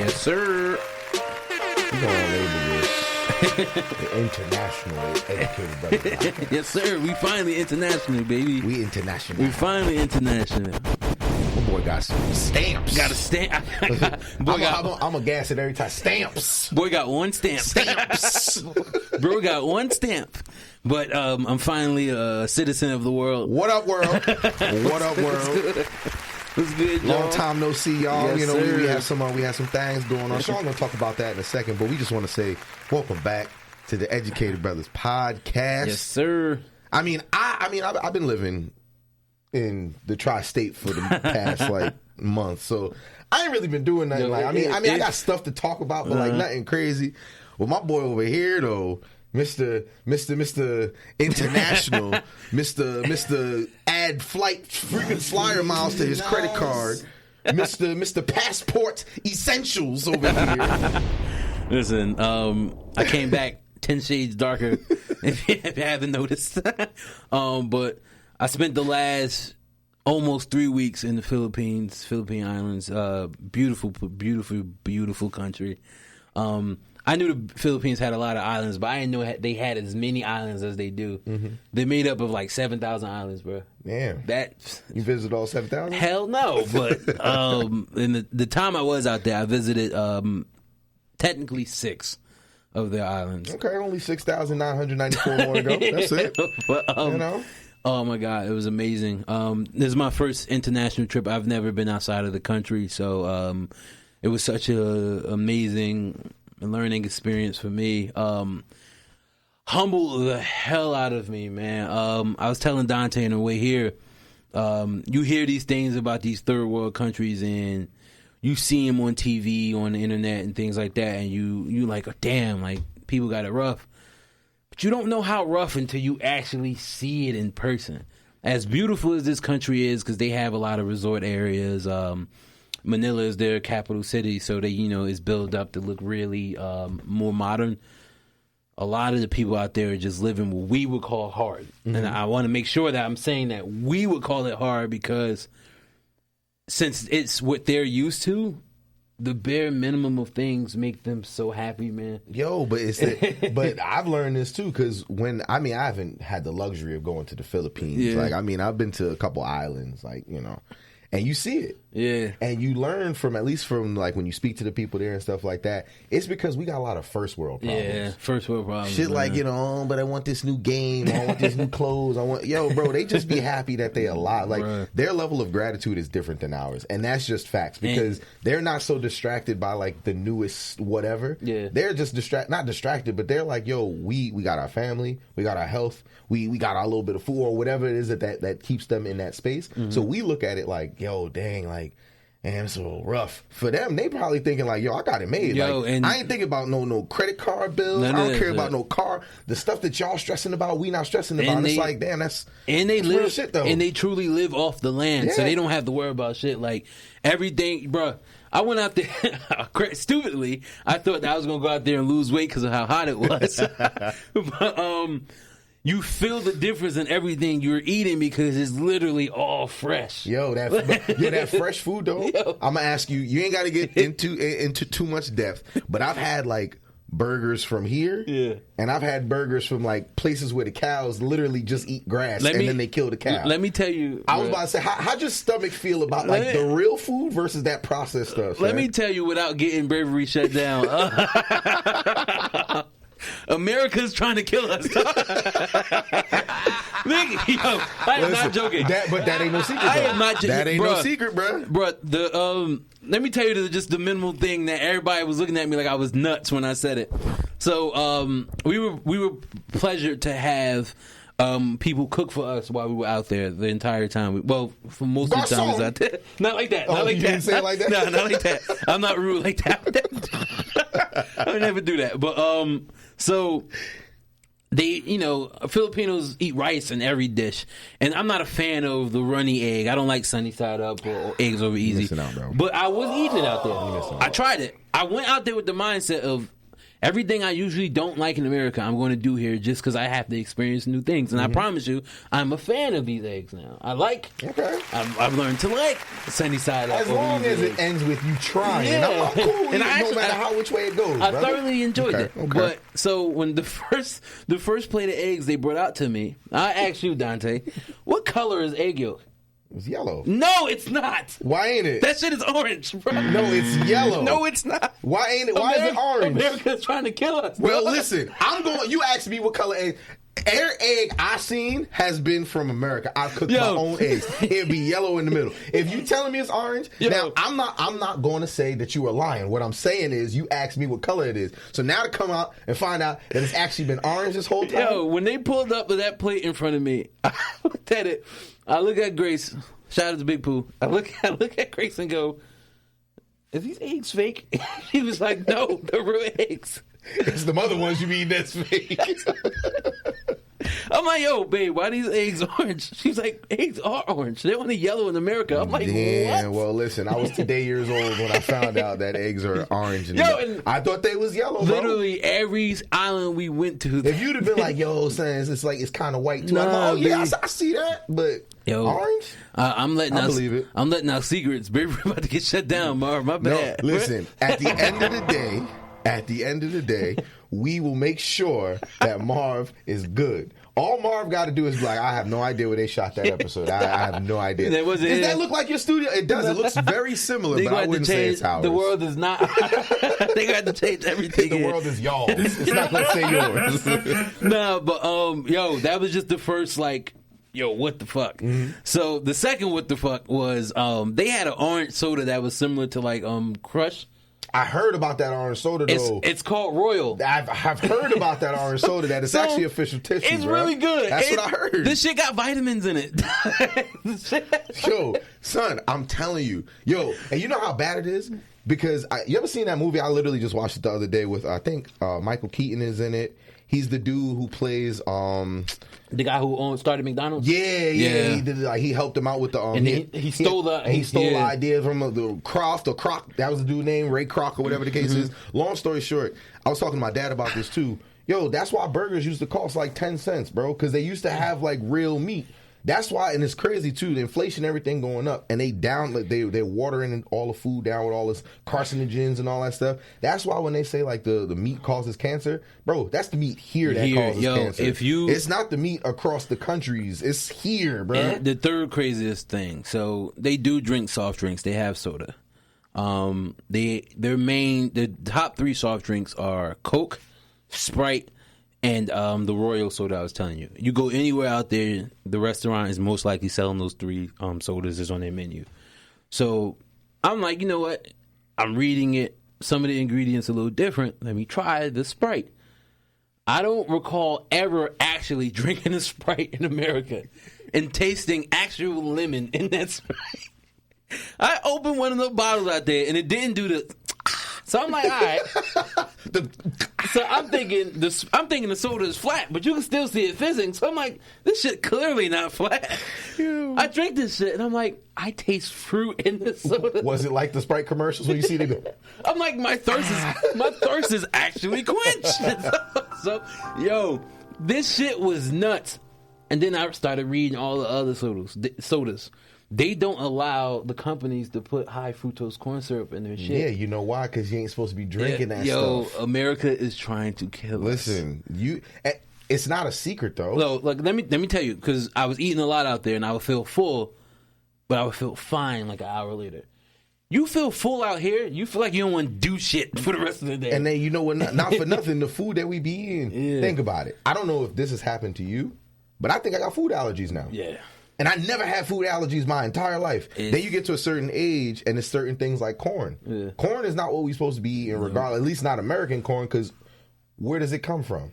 Yes, sir. We're going to label this the International Educated Brothers Podcast. Yes, sir. We finally international, baby. We international. We finally international. My boy got some stamps. Got a stamp. I'm a gas it every time. Stamps. Boy got one stamp. Stamps. Bro got one stamp. But I'm finally a citizen of the world. What up, world? What up, world? What's good, y'all? Long time no see, y'all. Yes, you know, sir. we have some things going on. Shawn gonna talk about that in a second, but we just want to say welcome back to the Educated Brothers Podcast. Yes, sir. I've been living in the tri-state for the past like month, so I ain't really been doing nothing. I got stuff to talk about, but like nothing crazy. Well, my boy over here though, Mr. International, Mr. Add flight freaking flyer miles to his credit card, Mr. Passport Essentials over here. Listen, I came back 10 shades darker, if you haven't noticed. But I spent the last almost 3 weeks in the Philippine Islands. Beautiful, beautiful, beautiful country. I knew the Philippines had a lot of islands, but I didn't know they had as many islands as they do. Mm-hmm. They're made up of like 7,000 islands, bro. Damn. You visited all 7,000? Hell no. But in the time I was out there, I visited technically 6 of their islands. Okay, only 6,994 more to go. That's it. But, you know? Oh my God, it was amazing. This is my first international trip. I've never been outside of the country, so it was such an amazing learning experience for me. Humbled the hell out of me, man. I was telling Dante on the way here, you hear these things about these third world countries and you see them on TV, on the internet and things like that, and you like, oh, damn, like people got it rough. But you don't know how rough until you actually see it in person. As beautiful as this country is, because they have a lot of resort areas, Manila is their capital city, so they, is built up to look really more modern. A lot of the people out there are just living what we would call hard. Mm-hmm. And I want to make sure that I'm saying that we would call it hard because since it's what they're used to, the bare minimum of things make them so happy, man. Yo, but but I've learned this too, because I haven't had the luxury of going to the Philippines. Yeah. I've been to a couple islands, and you see it. Yeah. And you learn from like when you speak to the people there and stuff like that, it's because we got a lot of first world problems. Yeah, first world problems. Shit man. Like, but I want this new game, I want these new clothes, bro, they just be happy that they alive. Like, right. Their level of gratitude is different than ours. And that's just facts, because they're not so distracted by like the newest whatever. Yeah. They're just not distracted, but they're like, yo, we got our family, we got our health, we got our little bit of food or whatever it is that keeps them in that space. Mm-hmm. So we look at it like, yo, dang, like, man, it's so rough. For them, they probably thinking like, yo, I got it made. Yo, like, and I ain't thinking about no credit card bills. I don't care about no car. The stuff that y'all stressing about, we not stressing about. It's like, damn, that's real shit, though. And they truly live off the land, so they don't have to worry about shit. Like, everything, bro. I went out there, stupidly, I thought that I was going to go out there and lose weight because of how hot it was. But, you feel the difference in everything you're eating because it's literally all fresh. Yo, that fresh food though. Yo. I'm gonna ask you. You ain't got to get into too much depth, but I've had like burgers from here, and I've had burgers from like places where the cows literally just eat grass and then they kill the cow. Let me tell you, I was about to say, how'd your stomach feel about like the real food versus that processed stuff? Let me tell you, without getting bravery shut down. America's trying to kill us. I am not joking. But that ain't no secret. I am not joking. That ain't no secret, bro. Bro, let me tell you just the minimal thing that everybody was looking at me like I was nuts when I said it. So we were pleasured to have people cook for us while we were out there the entire time. For most of the time we was out there. Not like that. Not like you that. Didn't say it like that? No, not like that. I'm not rude like that. I would never do that. But so they, Filipinos eat rice in every dish, and I'm not a fan of the runny egg. I don't like sunny side up or eggs over easy. Missing out, bro. But I was eating it out there. I tried it. I went out there with the mindset of, Everything I usually don't like in America, I'm going to do here just because I have to experience new things. And I promise you, I'm a fan of these eggs now. Okay. I've learned to like sunny side up. As long as it ends with you trying. Yeah. I'm cool with And it, no matter which way it goes, I brother. thoroughly enjoyed it. Okay. But so when the first plate of eggs they brought out to me, I asked you, Dante, what color is egg yolk? It's yellow. No, it's not. Why ain't it? That shit is orange, bro. No, it's yellow. No, it's not. Why ain't it? Why is it orange? America's trying to kill us. Well, listen, you asked me what color egg. Every egg I seen has been from America. I cooked my own eggs. It'd be yellow in the middle. If you telling me it's orange, now I'm not going to say that you are lying. What I'm saying is you asked me what color it is. So now to come out and find out that it's actually been orange this whole time. Yo, when they pulled up with that plate in front of me, I looked at it. I look at Grace. Shout out to Big Pooh. I look at Grace and go, "Is these eggs fake?" She was like, "No, they're real eggs." It's the mother ones you mean that's fake. I'm like, "Yo, babe, why are these eggs orange?" She's like, "Eggs are orange. They're only yellow in America." I'm like, damn, what? well, listen, I was today years old when I found out that eggs are orange. And I thought they was yellow, bro. Literally every island we went to. If you'd have been like, "Yo, son, it's kind of white too," I'm like, "Oh yeah, I see that," but orange. I'm letting I believe it. I'm letting out secrets. Baby, we're about to get shut down, Marv. My bad. No, listen. At the end of the day, we will make sure that Marv is good. All Marv got to do is be like, I have no idea where they shot that episode. I have no idea. Does that look like your studio? It does. It looks very similar, but I wouldn't say it's ours. The world is not. They got to change everything. The world is y'all's. It's not going to say yours. No, but that was just the first what the fuck? Mm-hmm. So the second what the fuck was they had an orange soda that was similar to Crush. I heard about that orange soda though. It's called Royal. I've heard about that orange soda. That it's actually official tissue. It's really good. That's what I heard. This shit got vitamins in it. Yo, son, I'm telling you, and you know how bad it is because you ever seen that movie? I literally just watched it the other day with I think Michael Keaton is in it. He's the dude who plays the guy who started McDonald's. Yeah. He did he helped him out with the and he stole the idea from the Croft or Kroc. That was the dude name, Ray Kroc or whatever the case is. Long story short, I was talking to my dad about this too. Yo, that's why burgers used to cost like 10 cents, bro, because they used to have like real meat. That's why, and it's crazy too. The inflation, everything going up, and they're watering all the food down with all this carcinogens and all that stuff. That's why when they say like the meat causes cancer, bro, that's the meat here that causes cancer. It's not the meat across the countries. It's here, bro. And the third craziest thing. So they do drink soft drinks. They have soda. The top three soft drinks are Coke, Sprite, and the Royal soda I was telling you. You go anywhere out there, the restaurant is most likely selling those three sodas is on their menu. So I'm like, you know what? I'm reading it. Some of the ingredients are a little different. Let me try the Sprite. I don't recall ever actually drinking a Sprite in America and tasting actual lemon in that Sprite. I opened one of the bottles out there and it didn't do the... So I'm like, all right. So I'm thinking the soda is flat, but you can still see it fizzing. So I'm like, this shit clearly not flat. I drink this shit and I'm like, I taste fruit in this soda. Was it like the Sprite commercials when you see them? I'm like, my thirst is actually quenched. So, this shit was nuts. And then I started reading all the other sodas. They don't allow the companies to put high fructose corn syrup in their shit. Yeah, you know why? Because you ain't supposed to be drinking that stuff. America is trying to kill us. Listen, it's not a secret though. No, let me tell you, because I was eating a lot out there and I would feel full, but I would feel fine like an hour later. You feel full out here, you feel like you don't want to do shit for the rest of the day. And then you know what? Not for nothing, the food that we be eating. Yeah. Think about it. I don't know if this has happened to you, but I think I got food allergies now. Yeah. And I never had food allergies my entire life. Then you get to a certain age, and it's certain things like corn. Yeah. Corn is not what we're supposed to be eating, regardless. At least not American corn, because where does it come from?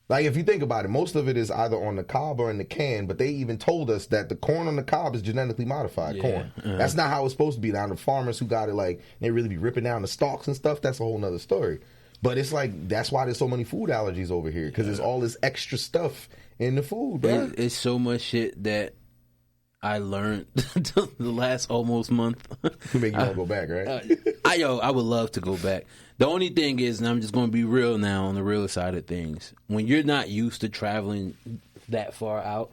Like, if you think about it, most of it is either on the cob or in the can, but they even told us that the corn on the cob is genetically modified corn. Uh-huh. That's not how it's supposed to be. Now, the farmers who got it, they really be ripping down the stalks and stuff, that's a whole nother story. But it's like, that's why there's so many food allergies over here, because there's all this extra stuff in the food, bro. It's so much shit that I learned the last almost month. You make you want to go back, right? I would love to go back. The only thing is, and I'm just going to be real now on the real side of things, when you're not used to traveling that far out,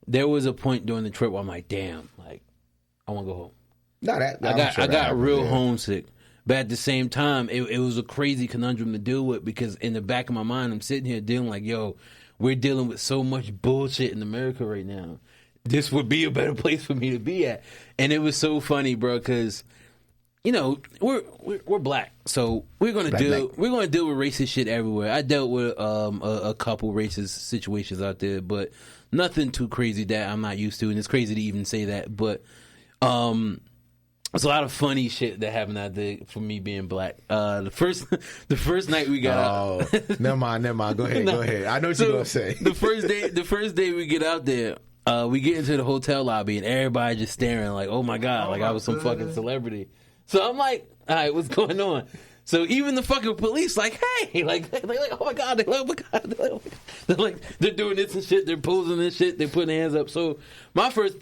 there was a point during the trip where I'm like, damn, like, I want to go home. No, that I got real homesick. But at the same time, it was a crazy conundrum to deal with because in the back of my mind, I'm sitting here dealing like, yo, we're dealing with so much bullshit in America right now. This would be a better place for me to be at. And it was so funny, bro, because you know we're black, so we're gonna deal with racist shit everywhere. I dealt with a couple racist situations out there, but nothing too crazy that I'm not used to. And it's crazy to even say that, but there's a lot of funny shit that happened out there for me being black. The first night we got out. Never mind. Go ahead. I know what you're gonna say. The first day we get out there, we get into the hotel lobby and everybody just staring like, oh my God, like I was some fucking celebrity. So I'm like, all right, what's going on? So even the fucking police like, hey, like oh my God, they're doing this and shit, they're posing this shit, they're putting their hands up. So my first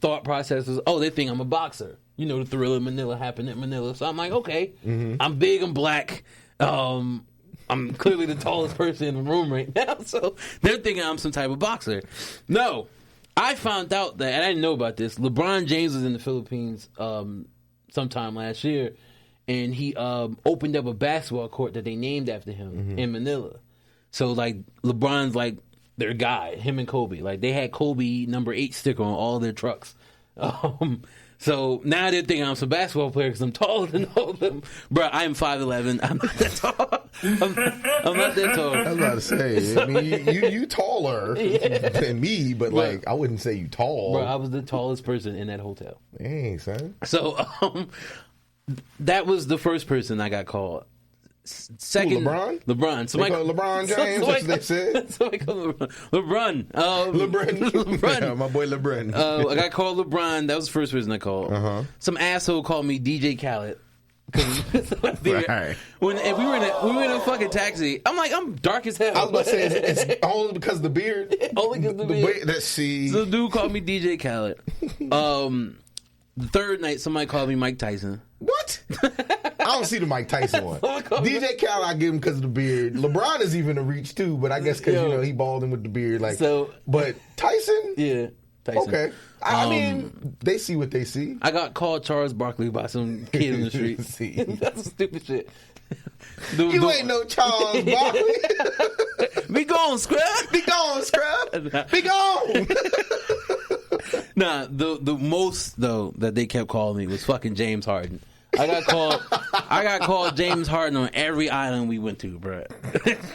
thought process was, oh, they think I'm a boxer. You know, the Thriller in Manila happened at Manila. So I'm like, okay, I'm big, I'm black. I'm clearly the tallest person in the room right now. So they're thinking I'm some type of boxer. No, I found out that, and I didn't know about this, LeBron James was in the Philippines sometime last year, and he opened up a basketball court that they named after him in Manila. So, like, LeBron's, like, their guy, him and Kobe. Like, they had Kobe number 8 sticker on all their trucks. So now they're thinking I'm some basketball player because I'm taller than all of them. Bro, I am 5'11". I'm not that tall. I'm not that tall. I was about to say, I mean, you taller than me, but like, I wouldn't say you tall. Bro, I was the tallest person in that hotel. Dang, son. So that was the first person I got called. Second, LeBron. Somebody call LeBron James. That's what they said. Somebody called LeBron. LeBron. Yeah, my boy LeBron. I got called LeBron. That was the first person I called. Some asshole called me DJ Khaled. Right. We were in a fucking taxi. I'm like, I'm dark as hell. I was about to say it's only because of the beard. Only because of the beard. Let's see. So the dude called me DJ Khaled. The third night, somebody called me Mike Tyson. What? I don't see the Mike Tyson one. DJ Khaled, I give him because of the beard. LeBron is even a reach too, but I guess because he balding with the beard. Like, so, but Tyson, yeah, Tyson. Okay. I mean, they see what they see. I got called Charles Barkley by some kid in the street. That's stupid shit. You ain't no Charles Barkley. Be gone, scrub. Be gone, scrub. Be gone. Nah, the most though that they kept calling me was fucking James Harden. I got called James Harden on every island we went to, bro.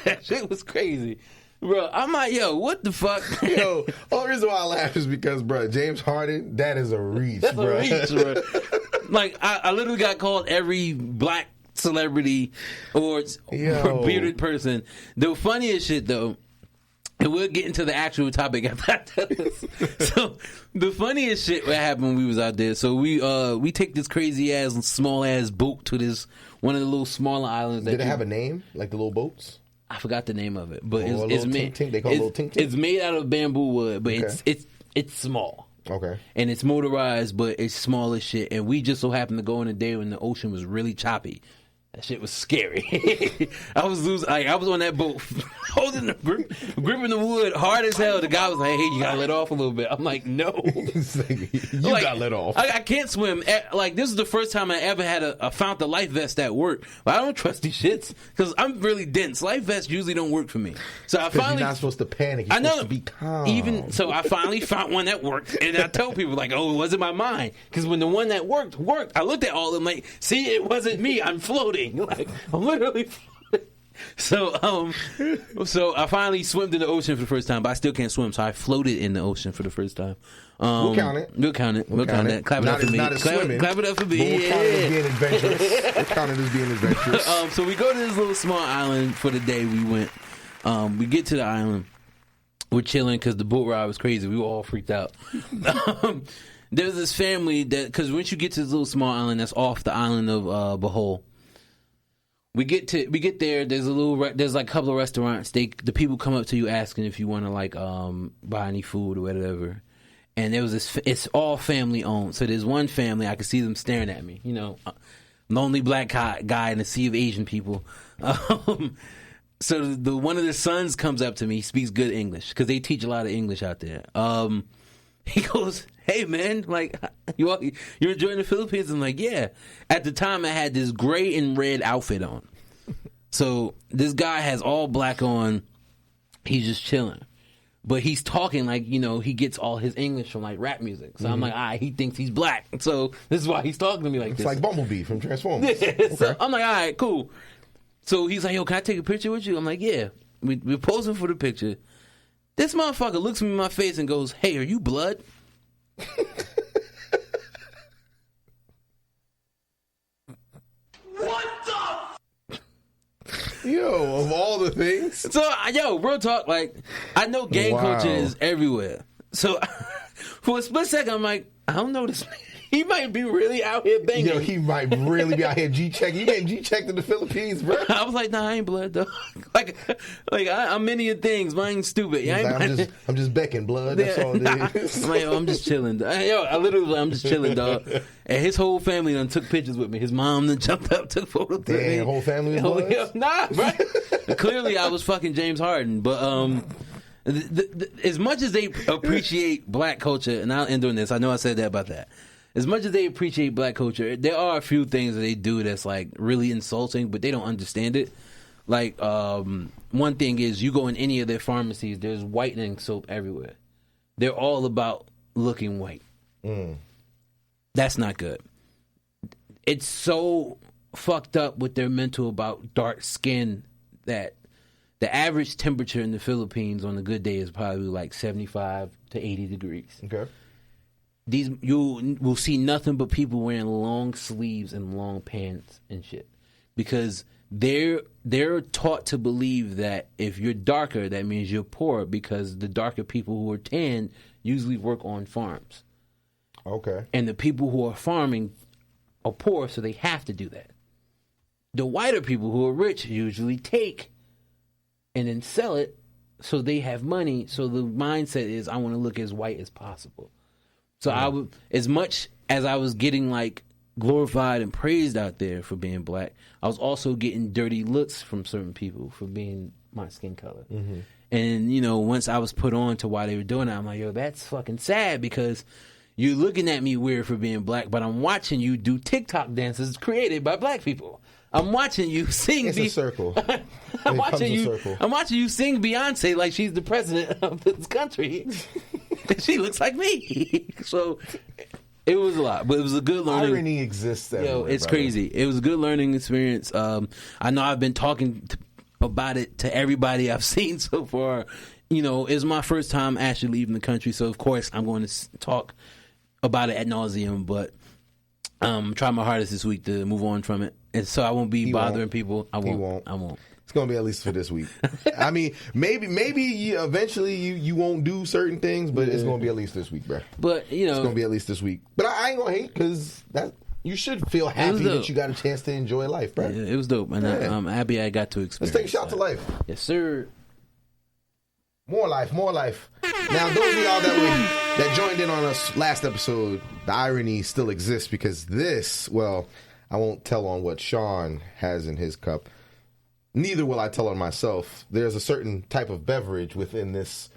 That shit was crazy. Bro, I'm like, yo, what the fuck? Yo, only reason why I laugh is because, bro, James Harden, that is a reach, That's bro. A reach, bro. Like, I literally got called every black celebrity or bearded person. The funniest shit, though, and we'll get into the actual topic after this. So, the funniest shit that happened when we was out there. So, we take this crazy-ass, small-ass boat to this, one of the little smaller islands. Did it have a name, like the little boats? I forgot the name of it, but it's made. They call it little tink. It's made out of bamboo wood, but it's small. Okay. And it's motorized, but it's small as shit. And we just so happened to go in a day when the ocean was really choppy. That shit was scary. I was losing. I was on that boat, holding gripping the wood hard as hell. The guy was like, "Hey, you gotta let off a little bit." I'm like, "No, you gotta let off." I can't swim. Like, this is the first time I ever had a found the life vest at work. But I don't trust these shits because I'm really dense. Life vests usually don't work for me. So I finally, you're not supposed to panic. You're supposed to be calm. Even so, I finally found one that worked, and I tell people like, "Oh, it wasn't my mind," because when the one that worked, I looked at all of them like, "See, it wasn't me. I'm floating." Like, I'm literally floating. So I finally swam in the ocean for the first time, but I still can't swim, so I floated in the ocean for the first time. We'll count it. We'll count it. Clap it up for me. Clap it up for me. We'll count it as being adventurous. We'll count it as being adventurous. So we go to this little small island for the day we went. We get to the island. We're chilling because the boat ride was crazy. We were all freaked out. There's this family that, because once you get to this little small island that's off the island of Bohol, we get there. There's like a couple of restaurants. The people come up to you asking if you want to like buy any food or whatever. and there was this. It's all family owned. So there's one family I could see them staring at me. Lonely black guy in a sea of Asian people. So the one of the sons comes up to me. He speaks good English because they teach a lot of English out there. He goes, "Hey man, like you're enjoying the Philippines?" I'm like, "Yeah." At the time, I had this gray and red outfit on. So this guy has all black on. He's just chilling, but he's talking like he gets all his English from like rap music. So I'm like, he thinks he's black. So this is why he's talking to me like this. It's like Bumblebee from Transformers. Yeah. Okay. So I'm like, all right, cool. So he's like, "Yo, can I take a picture with you?" I'm like, "Yeah." We're posing for the picture. This motherfucker looks me in my face and goes, "Hey, are you blood?" What the? Yo, of all the things. So, real talk, like, I know gang culture is everywhere. So, for a split second, I'm like, I don't know this man. He might be really out here banging. Yo, he might really be out here G-checking. You getting G-checked in the Philippines, bro? I was like, nah, I ain't blood, though. I'm many of things. Mine ain't stupid. I'm just becking blood. That's all it is. I'm like, I'm just chilling. I'm just chilling, dog. And his whole family done took pictures with me. His mom done jumped up, took photos with me. Damn, whole family was bloods? Nah, bro. Clearly, I was fucking James Harden. But as much as they appreciate black culture, and I'll end on this. I know I said that about that. As much as they appreciate black culture, there are a few things that they do that's like really insulting, but they don't understand it. Like, one thing is you go in any of their pharmacies, there's whitening soap everywhere. They're all about looking white. That's not good. It's so fucked up with their mental about dark skin that the average temperature in the Philippines on a good day is probably like 75 to 80 degrees. Okay. You will see nothing but people wearing long sleeves and long pants and shit, because they're taught to believe that if you're darker, that means you're poor, because the darker people who are tan usually work on farms. Okay. And the people who are farming are poor, so they have to do that. The whiter people who are rich usually take and then sell it, so they have money. So the mindset is, I want to look as white as possible. So I would, as much as I was getting like glorified and praised out there for being black, I was also getting dirty looks from certain people for being my skin color. And once I was put on to why they were doing it, I'm like, yo, that's fucking sad, because you're looking at me weird for being black, but I'm watching you do TikTok dances created by black people. I'm watching you sing. It's a circle. I'm watching you sing Beyonce like she's the president of this country. She looks like me. So it was a lot, but it was a good learning. Irony exists everywhere. It's crazy. It was a good learning experience. I know I've been talking about it to everybody I've seen so far. It's my first time actually leaving the country, so of course I'm going to talk about it ad nauseum. But try my hardest this week to move on from it, and so I won't be bothering people. I won't. It's gonna be at least for this week. I mean, maybe eventually you won't do certain things, but it's gonna be at least this week, bro. But it's gonna be at least this week. But I ain't gonna hate, because that you should feel happy that you got a chance to enjoy life, bro. Yeah, it was dope, and I'm happy I got to experience. Let's take a shot to life. Yes, sir. More life. Now, those of y'all that joined in on us last episode, the irony still exists, because I won't tell on what Shawn has in his cup. Neither will I tell on myself. There's a certain type of beverage within this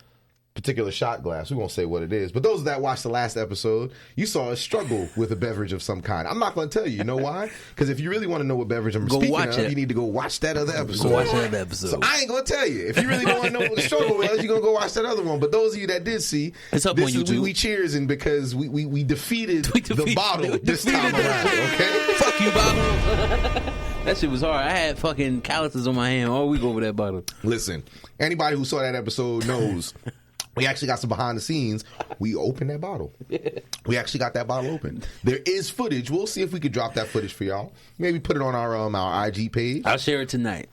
particular shot glass. We won't say what it is. But those that watched the last episode, you saw us struggle with a beverage of some kind. I'm not going to tell you. You know why? Because if you really want to know what beverage I'm speaking of, you need to go watch that other episode. Go watch that other episode. So I ain't going to tell you. If you really don't want to know what the struggle was, you're going to go watch that other one. But those of you that did see, it's up on YouTube. We cheersing because we defeated the bottle this time around. Okay? Fuck you, bottle. That shit was hard. I had fucking calluses on my hand all week over that bottle. Listen, anybody who saw that episode knows we actually got some behind the scenes. We opened that bottle. We actually got that bottle open. There is footage. We'll see if we could drop that footage for y'all. Maybe put it on our IG page. I'll share it tonight.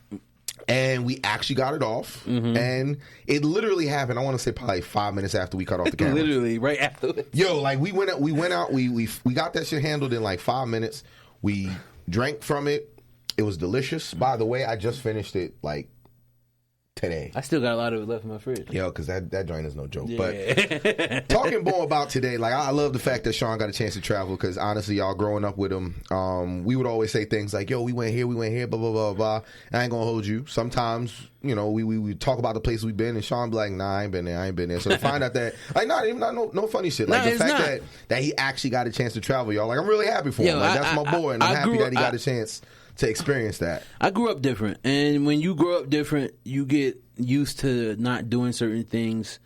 And we actually got it off. And it literally happened, I want to say probably 5 minutes after we cut off the camera. Literally, right after. Yo, like we went out, we got that shit handled in like 5 minutes. We drank from it. It was delicious. By the way, I just finished it like today. I still got a lot of it left in my fridge. Yo, because that joint is no joke. Yeah. But talking more about today, like I love the fact that Shawn got a chance to travel because honestly, y'all growing up with him, we would always say things like, yo, we went here, blah, blah, blah, blah. And I ain't going to hold you. Sometimes, you know, we talk about the places we've been and Shawn be like, nah, I ain't been there. So to find out that, like, no funny shit. Like the fact that he actually got a chance to travel, y'all, like I'm really happy for him. Like that's my boy and I'm happy that he got a chance to experience that. I grew up different, and when you grow up different, you get used to not doing certain things.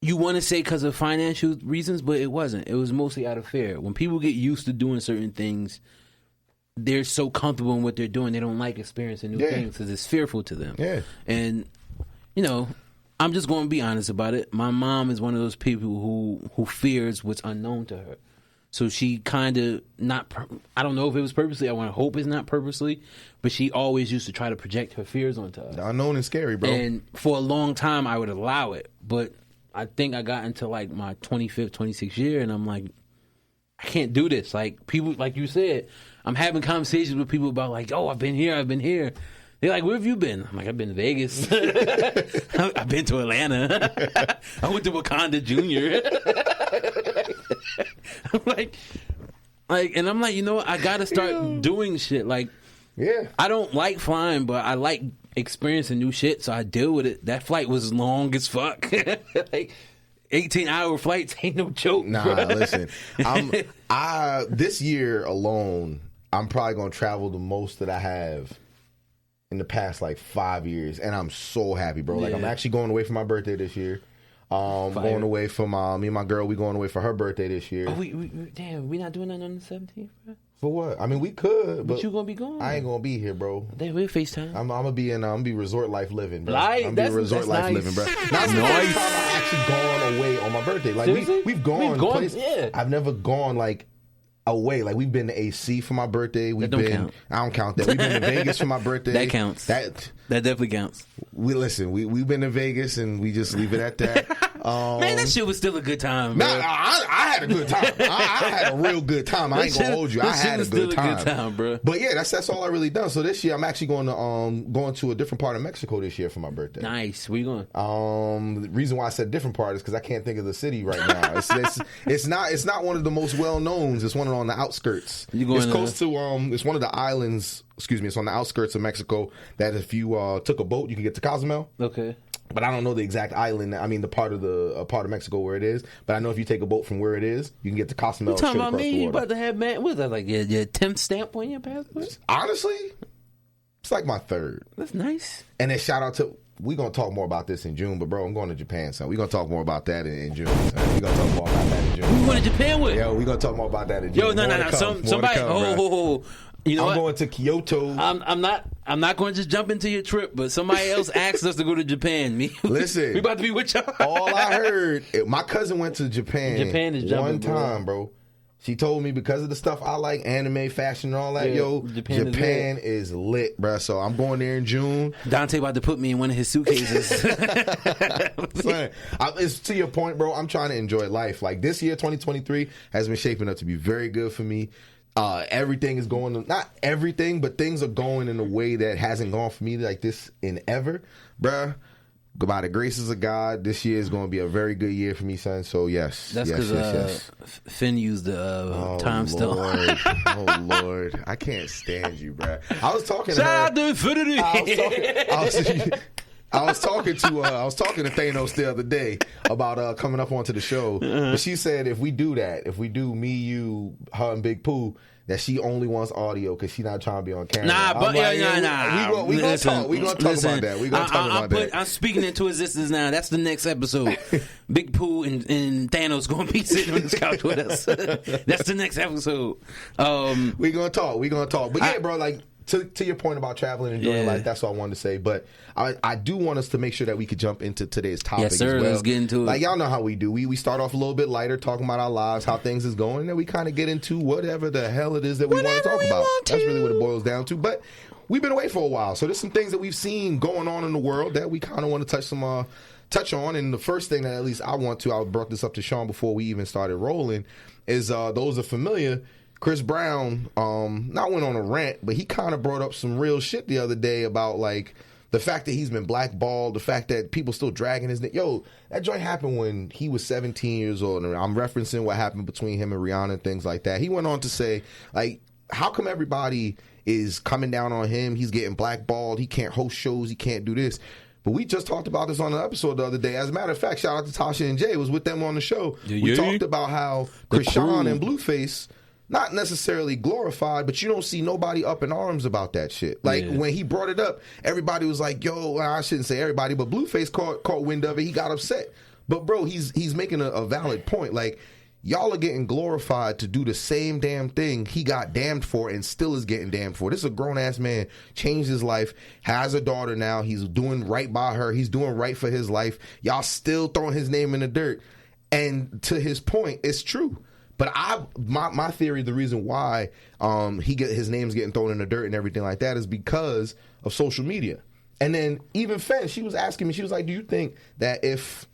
You want to say because of financial reasons, but it wasn't. It was mostly out of fear. When people get used to doing certain things, they're so comfortable in what they're doing, they don't like experiencing new things because it's fearful to them. Yeah. And, you know, I'm just going to be honest about it. My mom is one of those people who fears what's unknown to her. So she kind of I don't know if it was purposely. I want to hope it's not purposely, but she always used to try to project her fears onto us. The unknown is scary, bro. And for a long time, I would allow it. But I think I got into like my 25th, 26th year, and I'm like, I can't do this. Like people, like you said, I'm having conversations with people about like, oh, I've been here. They're like, where have you been? I'm like, I've been to Vegas. I've been to Atlanta. I went to Wakanda Jr. I'm like, you know what? I got to start doing shit. Like, I don't like flying, but I like experiencing new shit, so I deal with it. That flight was long as fuck. Like, 18-hour flights ain't no joke. Nah, bro. Listen. This year alone, I'm probably going to travel the most that I have in the past like 5 years, and I'm so happy, bro. Like I'm actually going away for my birthday this year. Going away for me and my girl. We going away for her birthday this year. Oh, we not doing that on the 17th, bro. For what? I mean, we could, but you gonna be gone. I ain't gonna be here, bro. Then we'll FaceTime. I'm gonna be resort life living, bro. I'm gonna be resort life living, bro. That's the first time I've actually gone away on my birthday. Like we've gone places. Yeah. I've never gone like away. Like we've been to AC for my birthday. I don't count that. We've been to Vegas for my birthday. That counts. That definitely counts. We've been to Vegas and we just leave it at that. Man, that shit was still a good time. Nah, I had a good time. I had a real good time. I ain't gonna hold you. I had a good time, bro. But yeah, that's all I really done. So this year I'm actually going to a different part of Mexico this year for my birthday. Nice. Where you going? The reason why I said different part is because I can't think of the city right now. It's not one of the most well knowns. It's one on the outskirts. It's close to it's one of the islands. Excuse me. It's on the outskirts of Mexico. That if you took a boat, you can get to Cozumel. Okay. But I don't know the exact island. I mean, the part of Mexico where it is. But I know if you take a boat from where it is, you can get to Cozumel. You talking about me? You about to have what's that like your 10th stamp on your passport? Honestly, it's like my 3rd. That's nice. And then shout out to. We're going to talk more about this in June, but bro, I'm going to Japan, son. We're going to talk more about that in June. Son. We're going to talk more about that in June. Who you going to Japan with? Yo, we're going to talk more about that in June. Yo, no. Somebody, you know I'm going to Kyoto. I'm not going to just jump into your trip, but somebody else asked us to go to Japan. Listen, we about to be with y'all. All I heard, my cousin went to Japan is one time, bro. She told me because of the stuff I like, anime, fashion, and all that, Japan is lit, bro. So I'm going there in June. Dante about to put me in one of his suitcases. Son, it's to your point, bro. I'm trying to enjoy life. Like this year, 2023, has been shaping up to be very good for me. Everything is going, not everything, but things are going in a way that hasn't gone for me like this in ever, bruh. By the graces of God, this year is going to be a very good year for me, son. So yes, that's because Finn used the time stone. Oh Lord, I can't stand you, bruh. I was talking to her. Shout out to Infinity. I was talking to Thanos the other day about coming up onto the show. But she said if we do me, you, her, and Big Pooh, that she only wants audio because she's not trying to be on camera. Nah. We gonna talk. We gonna talk about that. We gonna talk about that. I'm speaking into existence now. That's the next episode. Big Pooh and Thanos gonna be sitting on this couch with us. That's the next episode. We gonna talk. But yeah, bro, like. To your point about traveling and enjoying life, that's all I wanted to say. But I do want us to make sure that we could jump into today's topic yes, sir, as well. Let's get into it. Like, y'all know how we do. We start off a little bit lighter, talking about our lives, how things is going, and then we kind of get into whatever the hell it is that we want to talk about. That's really what it boils down to. But we've been away for a while, so there's some things that we've seen going on in the world that we kind of want to touch on. And the first thing that at least I brought this up to Shawn before we even started rolling, is those are familiar. Chris Brown not went on a rant, but he kind of brought up some real shit the other day about like The fact that he's been blackballed, the fact that people still dragging his name. Yo, that joint happened when he was 17 years old. And I'm referencing what happened between him and Rihanna and things like that. He went on to say, like, how come everybody is coming down on him? He's getting blackballed. He can't host shows. He can't do this. But we just talked about this on an episode the other day. As a matter of fact, shout out to Tasha and Jay. Was with them on the show. We talked about how Shawn and Blueface, not necessarily glorified, but you don't see nobody up in arms about that shit. Like, when he brought it up, everybody was like, yo, well, I shouldn't say everybody, but Blueface caught wind of it. He got upset. But, bro, he's making a valid point. Like, y'all are getting glorified to do the same damn thing he got damned for and still is getting damned for. This is a grown-ass man, changed his life, has a daughter now. He's doing right by her. He's doing right for his life. Y'all still throwing his name in the dirt. And to his point, it's true. But my theory, the reason why his name's getting thrown in the dirt and everything like that is because of social media. And then even Fen, she was asking me, she was like, do you think that if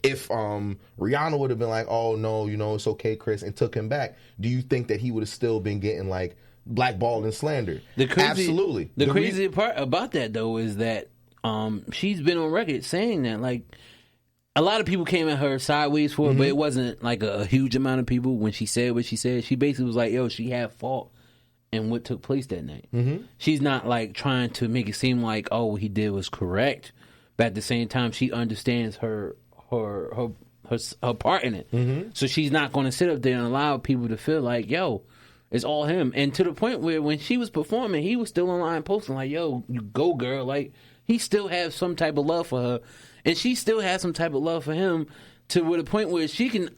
Rihanna would have been like, oh no, it's okay, Chris, and took him back, do you think that he would have still been getting like blackballed and slandered? Absolutely. The crazy part about that though is that she's been on record saying that, like, a lot of people came at her sideways for it, but it wasn't like a huge amount of people. When she said what she said, she basically was like, yo, she had fault in what took place that night. She's not like trying to make it seem like, oh, what he did was correct, but at the same time, she understands her part in it. So she's not going to sit up there and allow people to feel like, yo, it's all him. And to the point where when she was performing, he was still online posting like, yo, you go, girl. Like, he still has some type of love for her, and she still has some type of love for him, to the point where she can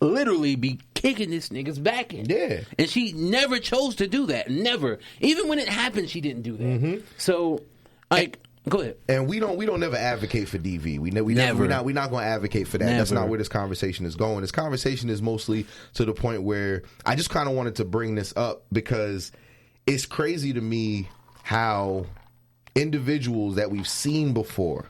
literally be kicking this nigga's back in. Yeah. And she never chose to do that. Never. Even when it happened, she didn't do that. So, like, go ahead. And we don't never advocate for DV. We're not going to advocate for that. Never. That's not where this conversation is going. This conversation is mostly to the point where I just kind of wanted to bring this up because it's crazy to me how individuals that we've seen before,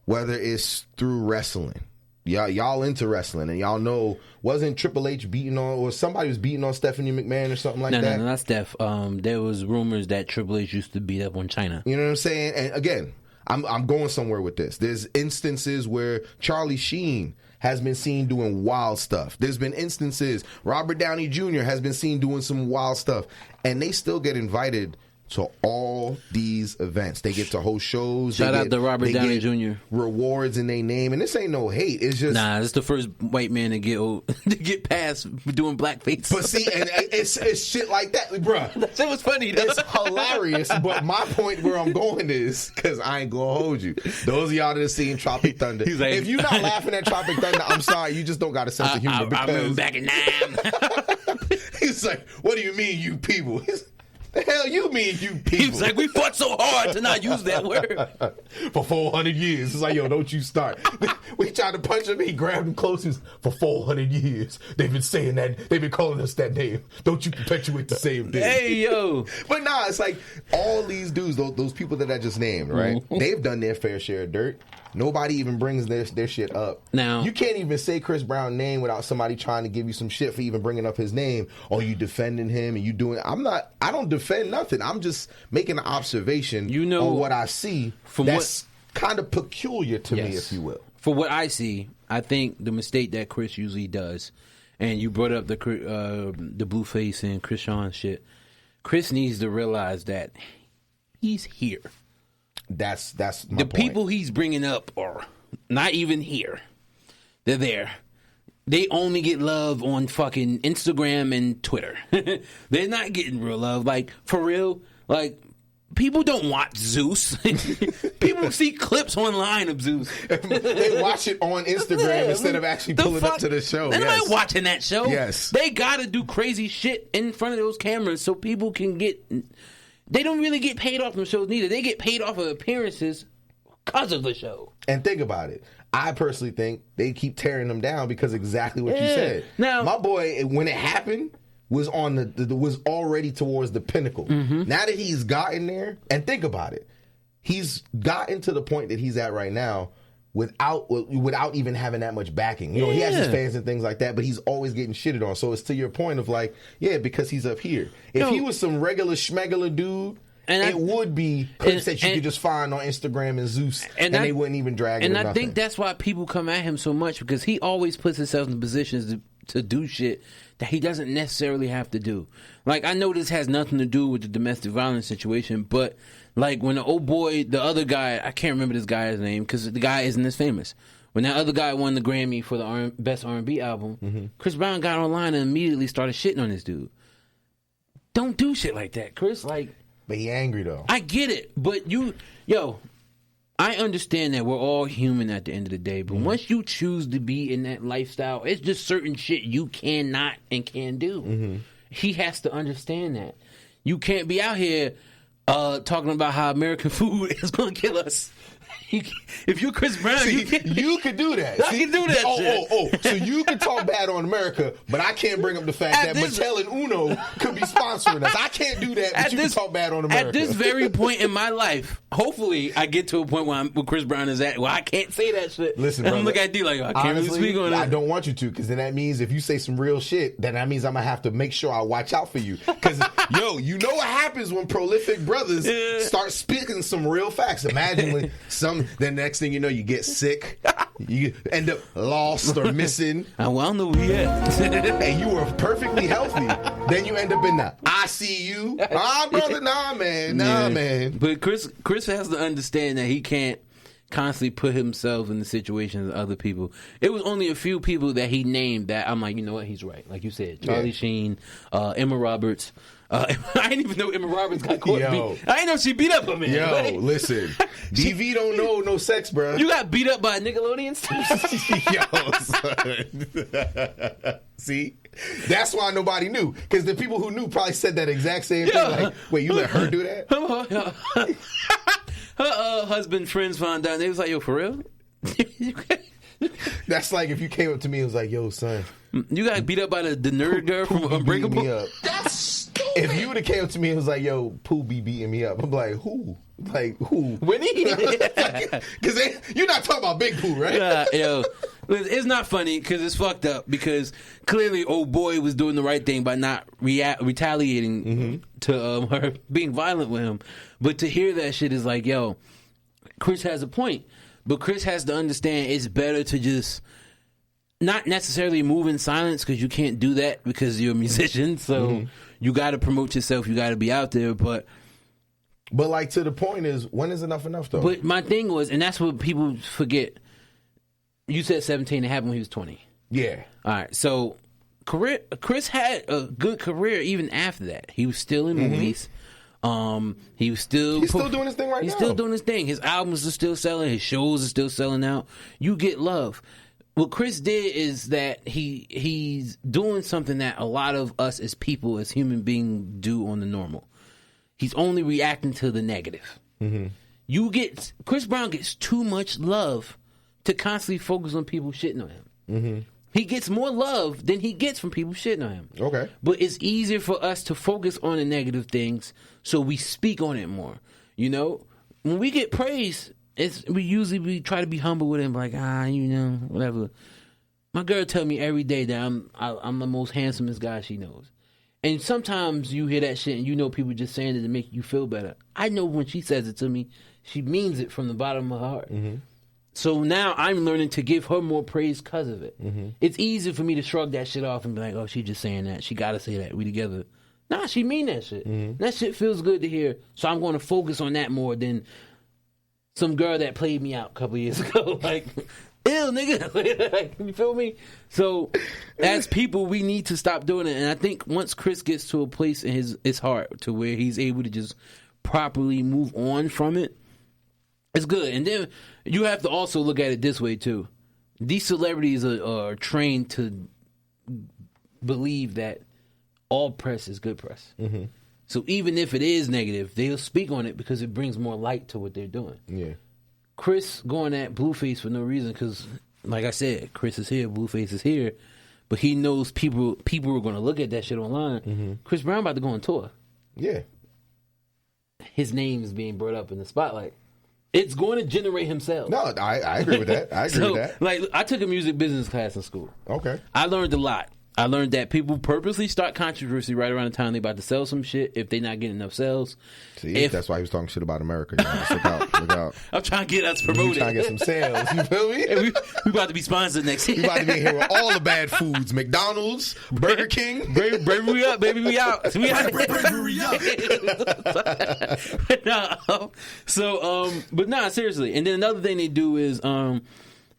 whether it's through wrestling, y'all into wrestling, and y'all know, wasn't Triple H beating on, or somebody was beating on Stephanie McMahon or something like that? No, not Steph. There was rumors that Triple H used to beat up on China. You know what I'm saying? And again, I'm going somewhere with this. There's instances where Charlie Sheen has been seen doing wild stuff. There's been instances Robert Downey Jr. has been seen doing some wild stuff, and they still get invited to all these events. They get to host shows. Shout out to Robert Downey Jr. Rewards in their name, and this ain't no hate. It's just it's the first white man to get passed for doing blackface. But see, and it's shit like that, bruh. That shit was funny, though. It's hilarious. But my point where I'm going is, because I ain't gonna hold you. Those of y'all that have seen Tropic Thunder, like, if you're not laughing at Tropic Thunder, I'm sorry, you just don't got a sense of humor. I remember back in 9. He's like, what do you mean, you people? The hell you mean, you people? He was like, we fought so hard to not use that word. For 400 years. It's like, yo, don't you start. We tried to punch him, he grabbed him close. He's, for 400 years, they've been saying that, they've been calling us that name. Don't you perpetuate the same thing. Hey, yo. But nah, it's like, all these dudes, those people that I just named, right? They've done their fair share of dirt. Nobody even brings their shit up. Now, you can't even say Chris Brown's name without somebody trying to give you some shit for even bringing up his name. Or you defending him and you doing. I don't defend nothing. I'm just making an observation on what I see that's kind of peculiar to me, if you will. For what I see, I think the mistake that Chris usually does, and you brought up the Blueface and Chris Shawn shit, Chris needs to realize that he's here. That's my the point. People he's bringing up are not even here. They're there. They only get love on fucking Instagram and Twitter. They're not getting real love. Like, for real, like, people don't watch Zeus. People see clips online of Zeus. They watch it on Instagram instead of actually pulling up to the show. They're not watching that show. Yes. They gotta do crazy shit in front of those cameras so people can get... They don't really get paid off from shows neither. They get paid off of appearances because of the show. And think about it. I personally think they keep tearing them down because exactly what you said. Now, my boy, when it happened, was on was already towards the pinnacle. Now that he's gotten there, and think about it, he's gotten to the point that he's at right now without even having that much backing. You know, he has his fans and things like that, but he's always getting shitted on. So it's to your point of like, because he's up here. If he was some regular schmegular dude it would be clips that you could just find on Instagram and Zeus, and they wouldn't even drag it. And or I nothing. think that's why people come at him so much, because he always puts himself in positions to do shit that he doesn't necessarily have to do. Like, I know this has nothing to do with the domestic violence situation, but like when the old boy, the other guy, I can't remember this guy's name because the guy isn't as famous. When that other guy won the Grammy for the best R&B album, Chris Brown got online and immediately started shitting on this dude. Don't do shit like that, Chris. Like, but he angry though. I get it, but I understand that we're all human at the end of the day, but once you choose to be in that lifestyle, it's just certain shit you cannot and can do. He has to understand that. You can't be out here talking about how American food is going to kill us. If you're Chris Brown, you could do that. I can do that. So you can talk bad on America, but I can't bring up the fact that Mattel and Uno could be sponsoring us. I can't do that, but you can talk bad on America. At this very point in my life, hopefully I get to a point where Chris Brown is at, well, I can't say that shit. Listen, I'm looking at D like, I can't really speak on it. I don't want you to, because then that means if you say some real shit, then that means I'm going to have to make sure I watch out for you. Because, you know what happens when prolific brothers start spitting some real facts. Imagine then next thing you know, you get sick, you end up lost or missing. I don't know where you at. And you were perfectly healthy. Then you end up in the ICU. Brother, nah, man. But Chris has to understand that he can't constantly put himself in the situations of other people. It was only a few people that he named that I'm like, you know what, he's right. Like you said, Charlie Sheen, Emma Roberts. I didn't even know Emma Roberts got caught. I didn't know she beat up a man. Listen, DV don't know no sex, bro. You got beat up by a Nickelodeon star. Son. See, that's why nobody knew, because the people who knew probably said that exact same thing. Like, wait, you let her do that? Her husband friends found out. And they was like, yo, for real? That's like if you came up to me and was like, yo, son, you got beat up by the nerd girl from Unbreakable? That's stupid. If you would have came up to me and was like, yo, Pooh be beating me up, I'm like, who? Like, who? Winnie? Because you're not talking about Big Pooh, right? It's not funny because it's fucked up, because clearly old boy was doing the right thing by not retaliating to her being violent with him. But to hear that shit is like, yo, Chris has a point. But Chris has to understand it's better to just not necessarily move in silence, because you can't do that because you're a musician. So you got to promote yourself. You got to be out there. But like, to the point is, when is enough though? But my thing was, and that's what people forget. You said 17. It happened when he was 20. Yeah. All right. So Chris had a good career even after that. He was still in movies. He's still doing his thing right now. He's still doing his thing. His albums are still selling. His shows are still selling out. You get love. What Chris did is that he's doing something that a lot of us as people, as human beings, do on the normal. He's only reacting to the negative. Chris Brown gets too much love to constantly focus on people shitting on him. He gets more love than he gets from people shitting on him. Okay. But it's easier for us to focus on the negative things, so we speak on it more. You know? When we get praise, we try to be humble with him, like, whatever. My girl tell me every day that I'm the most handsomest guy she knows. And sometimes you hear that shit and you know people just saying it to make you feel better. I know when she says it to me, she means it from the bottom of her heart. So now I'm learning to give her more praise because of it. It's easy for me to shrug that shit off and be like, oh, she just saying that. She got to say that. We together. Nah, she mean that shit. That shit feels good to hear. So I'm going to focus on that more than some girl that played me out a couple years ago. Like, ew, nigga. You feel me? So as people, we need to stop doing it. And I think once Chris gets to a place in his heart to where he's able to just properly move on from it, it's good. And then you have to also look at it this way, too. These celebrities are trained to believe that all press is good press. So even if it is negative, they'll speak on it because it brings more light to what they're doing. Yeah. Chris going at Blueface for no reason because, like I said, Chris is here, Blueface is here. But he knows people are going to look at that shit online. Chris Brown about to go on tour. Yeah. His name is being brought up in the spotlight. It's going to generate himself. No, I agree with that. I agree with that. Like, I took a music business class in school. Okay. I learned a lot. I learned that people purposely start controversy right around the time they about to sell some shit if they not getting enough sales. See, that's why he was talking shit about America. You know? Just look out. I'm trying to get us promoted. Trying to get some sales. You feel me? And we about to be sponsored next year. We about to be here with all the bad foods: McDonald's, Burger King. Bravery up, baby. We out. We out. But nah, seriously. And then another thing they do is,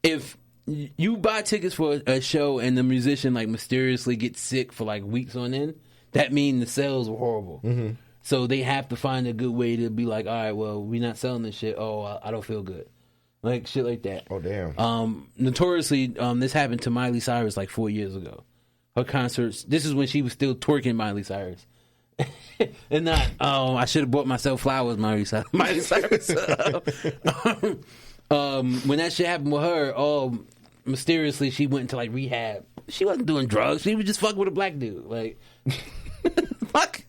if you buy tickets for a show and the musician like mysteriously gets sick for like weeks on end, that means the sales were horrible. Mm-hmm. So they have to find a good way to be like, all right, well, we're not selling this shit. Oh, I don't feel good. Like shit like that. Oh, damn. Notoriously, this happened to Miley Cyrus like 4 years ago. Her concerts, this is when she was still twerking Miley Cyrus. And not, I should have bought myself flowers, Miley Cyrus. When that shit happened with her, mysteriously she went into like rehab. She wasn't doing drugs. She was just fucking with a black dude. Like, fuck.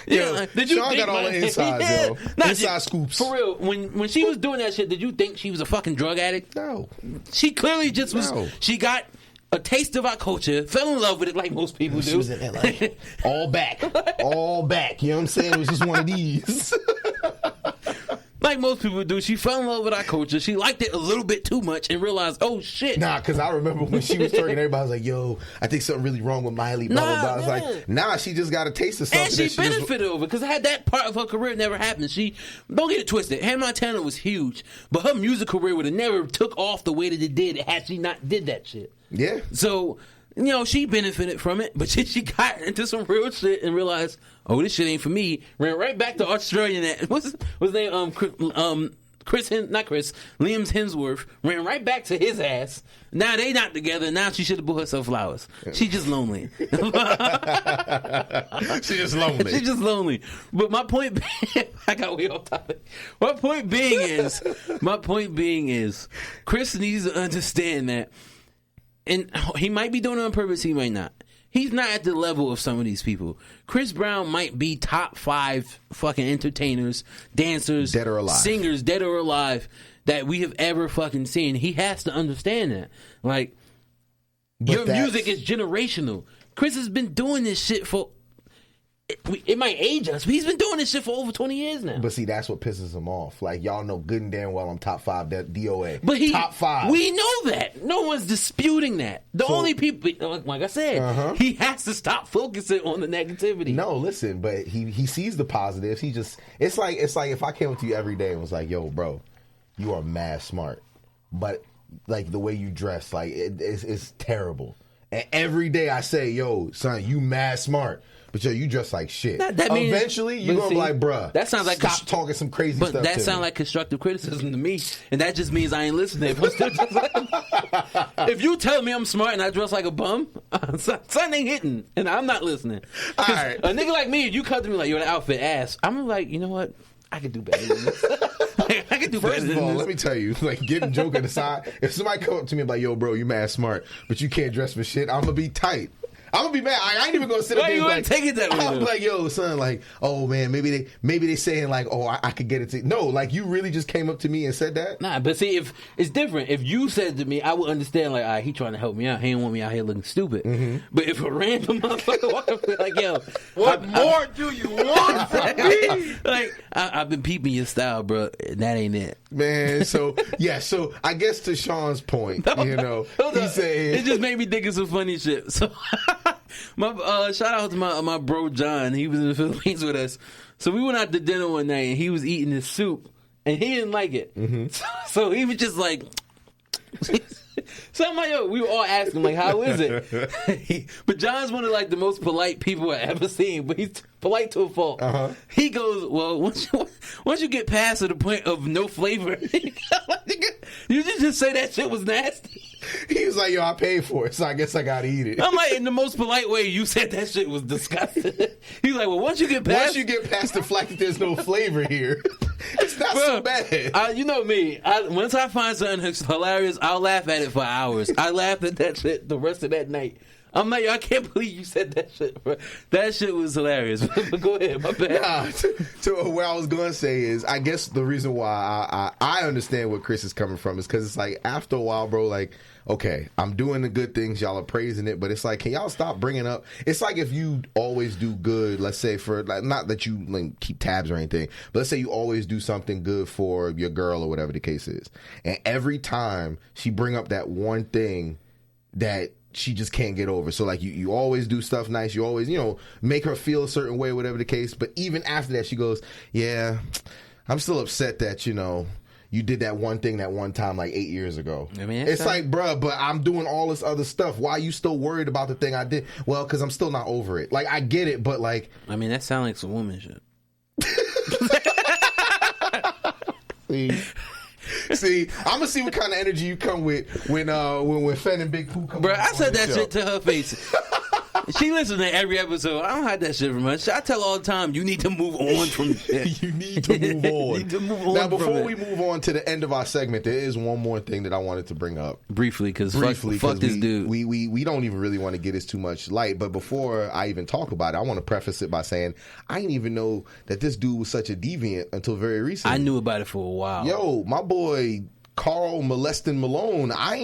Yeah, like, did you Shawn got all the insides, yo. Inside scoops. For real, when she was doing that shit, did you think she was a fucking drug addict? No. She clearly just was. No. She got a taste of our culture, fell in love with it like most people do. She was in there like, all back. All back. You know what I'm saying? It was just one of these. Like most people do, she fell in love with our culture. She liked it a little bit too much and realized, oh shit. Nah, because I remember when she was twerking, everybody was like, yo, I think something really wrong with Miley, blah, blah, blah. I was like, nah, she just got a taste of something. And she benefited over it, because had that part of her career never happened, don't get it twisted, Hannah Montana was huge, but her music career would have never took off the way that it did had she not did that shit. Yeah. So, she benefited from it, but she got into some real shit and realized, oh, this shit ain't for me. Ran right back to Australian. What's his name? Liam Hemsworth ran right back to his ass. Now they not together. Now she should have bought herself flowers. She just lonely. She just lonely. She just lonely. But my point being, I got way off topic. My point being is, Chris needs to understand that. And he might be doing it on purpose, he might not. He's not at the level of some of these people. Chris Brown might be top 5 fucking entertainers, dancers, dead or alive, singers, dead or alive, that we have ever fucking seen. He has to understand that. Like, your music is generational. Chris has been doing this shit for... It might age us, but he's been doing this shit for over 20 years now. But see, that's what pisses him off. Like, y'all know good and damn well I'm top 5 DOA. But top 5. We know that. No one's disputing that. The only people, like I said, he has to stop focusing on the negativity. No, listen, but he sees the positives. He just, it's like if I came up to you every day and was like, yo, bro, you are mad smart, but like the way you dress, like it's terrible. And every day I say, yo, son, you mad smart. But yo, you dress like shit. That means, eventually, you're going to be like, bruh, that sounds like stop talking some crazy stuff. But that sounds like constructive criticism to me. And that just means I ain't listening. If you tell me I'm smart and I dress like a bum, something ain't hitting. And I'm not listening. All right. A nigga like me, if you come to me like, you're an outfit ass, I'm like, you know what? I could do better than this. I could do better than this. First of all, let me tell you, like, getting joking aside, if somebody come up to me and be like, yo, bro, you mad smart, but you can't dress for shit, I'm going to be tight. I'm gonna be mad. I ain't even gonna sit up there. Like, take it that way. I'm like, yo, son, like, oh man, maybe they saying like, oh, I could get it. No, like, you really just came up to me and said that. Nah, but see, if it's different. If you said to me, I would understand. Like, all right, he trying to help me out. He ain't want me out here looking stupid. Mm-hmm. But if a random motherfucker walk up, like, yo, what more do you want from me? Like, I've been peeping your style, bro. That ain't it, man. So yeah, so I guess to Shawn's point, he said it just made me think of some funny shit. So. Shout out to my bro John. He was in the Philippines with us. So we went out to dinner one night and he was eating his soup and he didn't like it. Mm-hmm. So he was just like, so I'm like, yo, we were all asking like, how is it? But John's one of like the most polite people I've ever seen, but he's polite to a fault. Uh-huh. He goes, well, once you get past to the point of no flavor, you just say that shit was nasty. He was like, yo, I paid for it, so I guess I gotta eat it. I'm like, in the most polite way, you said that shit was disgusting. He's like, well, once you get past the fact that there's no flavor here, it's not so bad. You know me. Once I find something hilarious, I'll laugh at it for hours. I laughed at that shit the rest of that night. I'm like, I can't believe you said that shit, bro. That shit was hilarious. But go ahead, my bad. Nah, to what I was going to say is, I guess the reason why I understand where Chris is coming from is because it's like, after a while, bro, like, okay, I'm doing the good things, y'all are praising it, but it's like, can y'all stop bringing up, it's like if you always do good, let's say for, like, not that you like keep tabs or anything, but let's say you always do something good for your girl or whatever the case is, and every time she bring up that one thing that she just can't get over. So like you always do stuff nice, you always, make her feel a certain way, whatever the case, but even after that she goes, yeah, I'm still upset that, you did that one thing that one time like 8 years ago. I mean, it's like, bruh, but I'm doing all this other stuff. Why are you still worried about the thing I did? Well, because I'm still not over it. Like, I get it, but like... I mean, that sounds like some woman shit. See, I'm gonna see what kind of energy you come with when Fen and Big Pooh come. Bro, I said that shit to her face. She listens to every episode. I don't hide that shit from her. I tell her all the time, you need to move on from shit. You need to move on. You need to move on. Now, before we move on to the end of our segment, there is one more thing that I wanted to bring up. Briefly, because fuck this dude. We don't even really want to get this too much light, but before I even talk about it, I want to preface it by saying I didn't even know that this dude was such a deviant until very recently. I knew about it for a while. Yo, my boy Carl Molestin Malone, I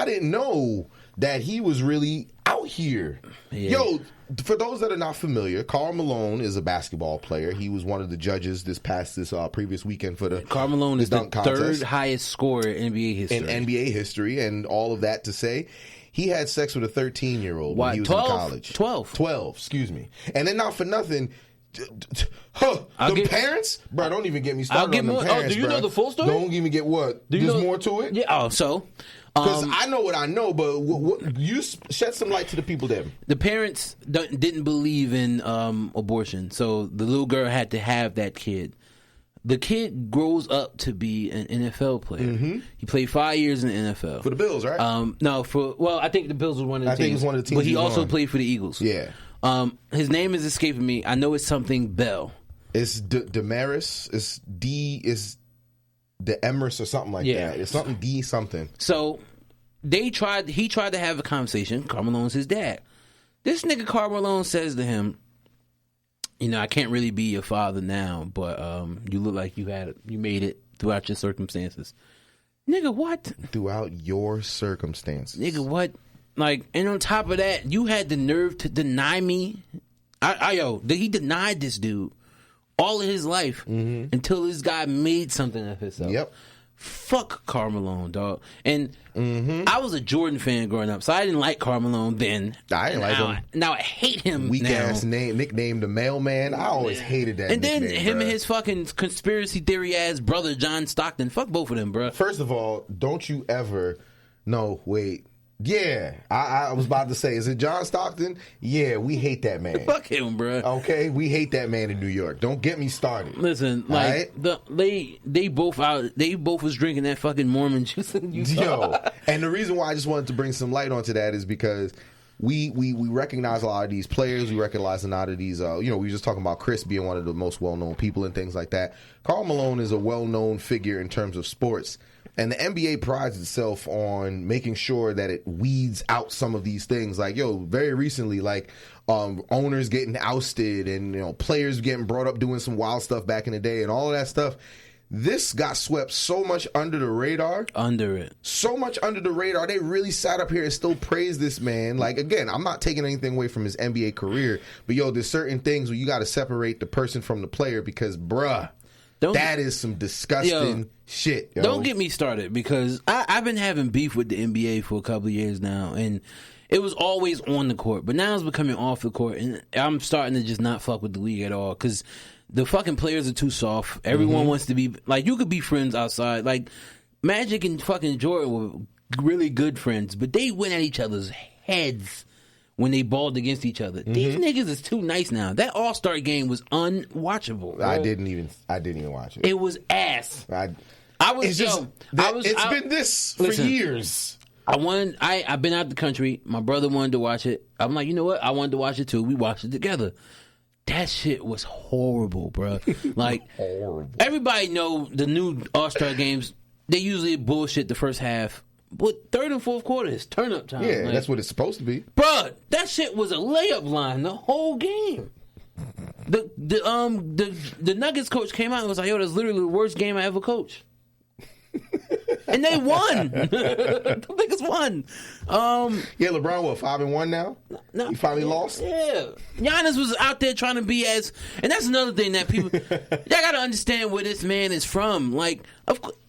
didn't know that he was really out here. Yeah. Yo, for those that are not familiar, Karl Malone is a basketball player. He was one of the judges this previous weekend for the Karl Malone is the contest. Third highest scorer in NBA history. In NBA history, and all of that to say, he had sex with a 13-year-old when he was in college. 12, excuse me. And then not for nothing... parents? Bro, don't even get me started on the parents, do you know the full story? Don't even get what? There's more to it? Yeah, so... Because I know what I know, but you shed some light to the people there. The parents didn't believe in abortion, so the little girl had to have that kid. The kid grows up to be an NFL player. Mm-hmm. He played 5 years in the NFL. For the Bills, right? I think the Bills was one of the teams. I think it was one of the teams. But he also played for the Eagles. Yeah. His name is escaping me. I know it's something Bell. It's Demaris. It's the Emirates or something like that. It's something D something. So he tried to have a conversation. Karl Malone's his dad. This nigga Karl Malone says to him, I can't really be your father now, but you look like you made it throughout your circumstances. Nigga, what? Throughout your circumstances. Nigga, what? Like, and on top of that, you had the nerve to deny me. He denied this dude all of his life until this guy made something of himself. Yep. Fuck Karl Malone, dog. And I was a Jordan fan growing up, so I didn't like Karl Malone then. I didn't like him. Now I hate him. Weak ass nickname, the mailman. I always hated that. And then nickname, him bro. and his fucking conspiracy theory ass brother John Stockton. Fuck both of them, bro. First of all, don't you ever? No, wait. Yeah, I was about to say, is it John Stockton? Yeah, we hate that man. Fuck him, bro. Okay, we hate that man in New York. Don't get me started. Listen, like right? they both was drinking that fucking Mormon juice. Yo, and the reason why I just wanted to bring some light onto that is because we recognize a lot of these players. We recognize a lot of these. We were just talking about Chris being one of the most well-known people and things like that. Karl Malone is a well-known figure in terms of sports. And the NBA prides itself on making sure that it weeds out some of these things. Like, very recently, owners getting ousted and, players getting brought up doing some wild stuff back in the day and all of that stuff. This got swept so much under the radar. So much under the radar. They really sat up here and still praised this man. Like, again, I'm not taking anything away from his NBA career. But, there's certain things where you got to separate the person from the player because, bruh. That is some disgusting shit. Yo. Don't get me started because I've been having beef with the NBA for a couple of years now, and it was always on the court, but now it's becoming off the court, and I'm starting to just not fuck with the league at all because the fucking players are too soft. Everyone wants to be like, you could be friends outside. Like Magic and fucking Jordan were really good friends, but they went at each other's heads when they balled against each other. These niggas is too nice now. That All-Star game was unwatchable. Bro. I didn't even watch it. It was ass. It's been this for years. I've been out the country. My brother wanted to watch it. I'm like, you know what? I wanted to watch it too. We watched it together. That shit was horrible, bro. Like, horrible. Everybody know the new All-Star games, they usually bullshit the first half. But third and fourth quarter is turn up time. Yeah, like, that's what it's supposed to be. Bruh, that shit was a layup line the whole game. The Nuggets coach came out and was like, yo, that's literally the worst game I ever coached. And they won. The niggas won. Yeah, LeBron, what, 5-1 now? No, he finally lost? Yeah. Giannis was out there trying to be as... And that's another thing that people... y'all got to understand where this man is from. Like,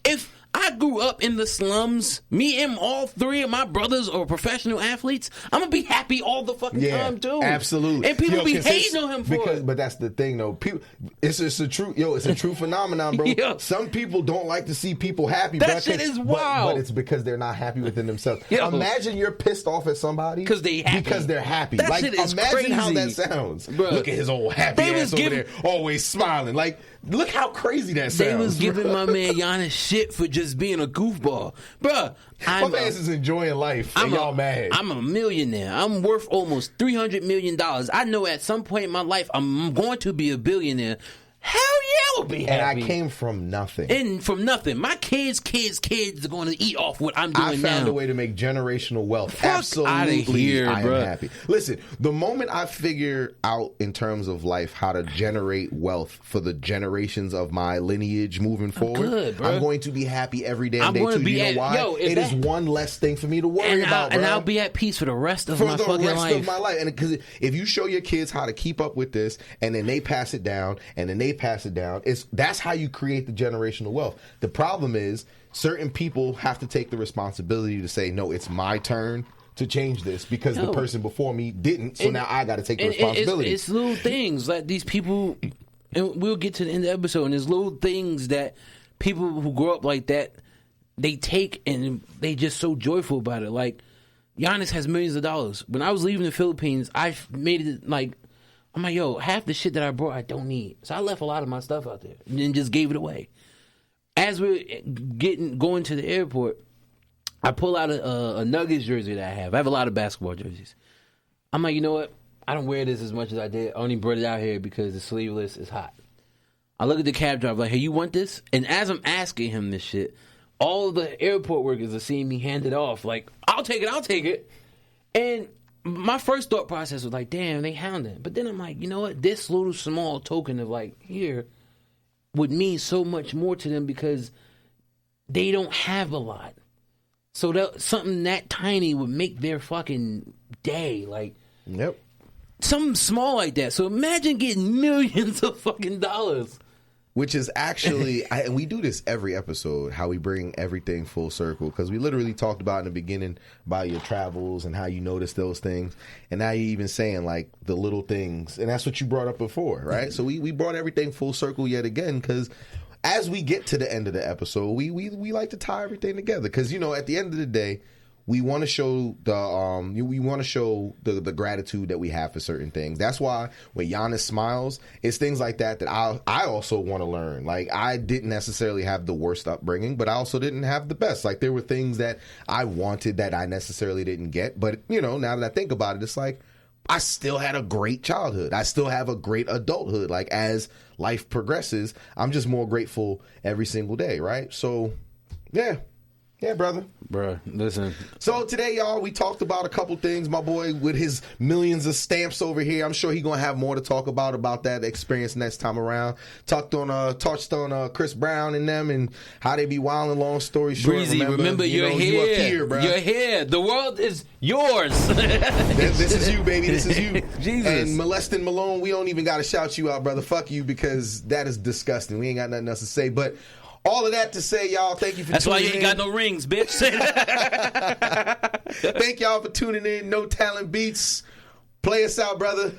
if I grew up in the slums, me and all three of my brothers are professional athletes, I'm going to be happy all the fucking time, too. Absolutely. And people be hating on him for it. But that's the thing, though. People, it's a true phenomenon, bro. Yo. Some people don't like to see people happy, that bro. Shit is wild. But it's because they're not happy within themselves. Yo. Imagine you're pissed off at somebody because they're happy. That like, shit is imagine crazy. How that sounds. Bruh. Look at his old happy ass over there, always smiling. Like, look how crazy that sounds. They was giving my man Giannis shit for just being a goofball. Bruh, my man is enjoying life, and y'all mad. I'm a millionaire. I'm worth almost $300 million. I know at some point in my life I'm going to be a billionaire. Hell yeah, I'll be happy. And I came from nothing. And from nothing. My kids are going to eat off what I'm doing now. I found a way to make generational wealth. Fuck Absolutely, here, I bro. am happy. Listen, the moment I figure out in terms of life how to generate wealth for the generations of my lineage moving forward, I'm going to be happy every damn day too. You know why? It is one less thing for me to worry about, bro. And I'll be at peace for the rest of my fucking life. For the rest of my life. And because if you show your kids how to keep up with this, and then they pass it down, and then they pass it down, that's how you create the generational wealth. The problem is certain people have to take the responsibility to say, no, it's my turn to change this because the person before me didn't, so now I got to take the responsibility. It's little things like these people, and we'll get to the end of the episode, and there's little things that people who grow up like that, they take and they just so joyful about it. Like, Giannis has millions of dollars. When I was leaving the Philippines, I made it like, I'm like, yo, half the shit that I brought I don't need. So I left a lot of my stuff out there and then just gave it away. As we're going to the airport, I pull out a Nuggets jersey that I have. I have a lot of basketball jerseys. I'm like, you know what? I don't wear this as much as I did. I only brought it out here because the sleeveless is hot. I look at the cab driver like, hey, you want this? And as I'm asking him this shit, all of the airport workers are seeing me hand it off. Like, I'll take it. And my first thought process was like, damn, they hounding. But then I'm like, you know what? This little small token of like, here would mean so much more to them because they don't have a lot. So something that tiny would make their fucking day. Like, yep. Something small like that. So imagine getting millions of fucking dollars. Which is actually, and we do this every episode, how we bring everything full circle. Because we literally talked about in the beginning about your travels and how you notice those things. And now you're even saying like the little things. And that's what you brought up before, right? So we brought everything full circle yet again because as we get to the end of the episode, we like to tie everything together. Because, you know, at the end of the day, we want to show the gratitude that we have for certain things. That's why when Giannis smiles, it's things like that I also want to learn. Like, I didn't necessarily have the worst upbringing, but I also didn't have the best. Like, there were things that I wanted that I necessarily didn't get. But, you know, now that I think about it, it's like I still had a great childhood. I still have a great adulthood. Like, as life progresses, I'm just more grateful every single day, right? So, yeah. Yeah, brother. Bruh, listen. So today, y'all, we talked about a couple things. My boy with his millions of stamps over here. I'm sure he's going to have more to talk about that experience next time around. Touched on Chris Brown and them and how they be wilding. Long story short. Breezy, remember you're here. You up here, bro. You're here. The world is yours. This is you, baby. This is you. Jesus. And Molestin Malone, we don't even got to shout you out, brother. Fuck you, because that is disgusting. We ain't got nothing else to say. But all of that to say, y'all, thank you for That's tuning in. why you ain't got no rings, bitch. Thank y'all for tuning in. No Talent Beats. Play us out, brother.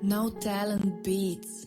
No Talent Beats.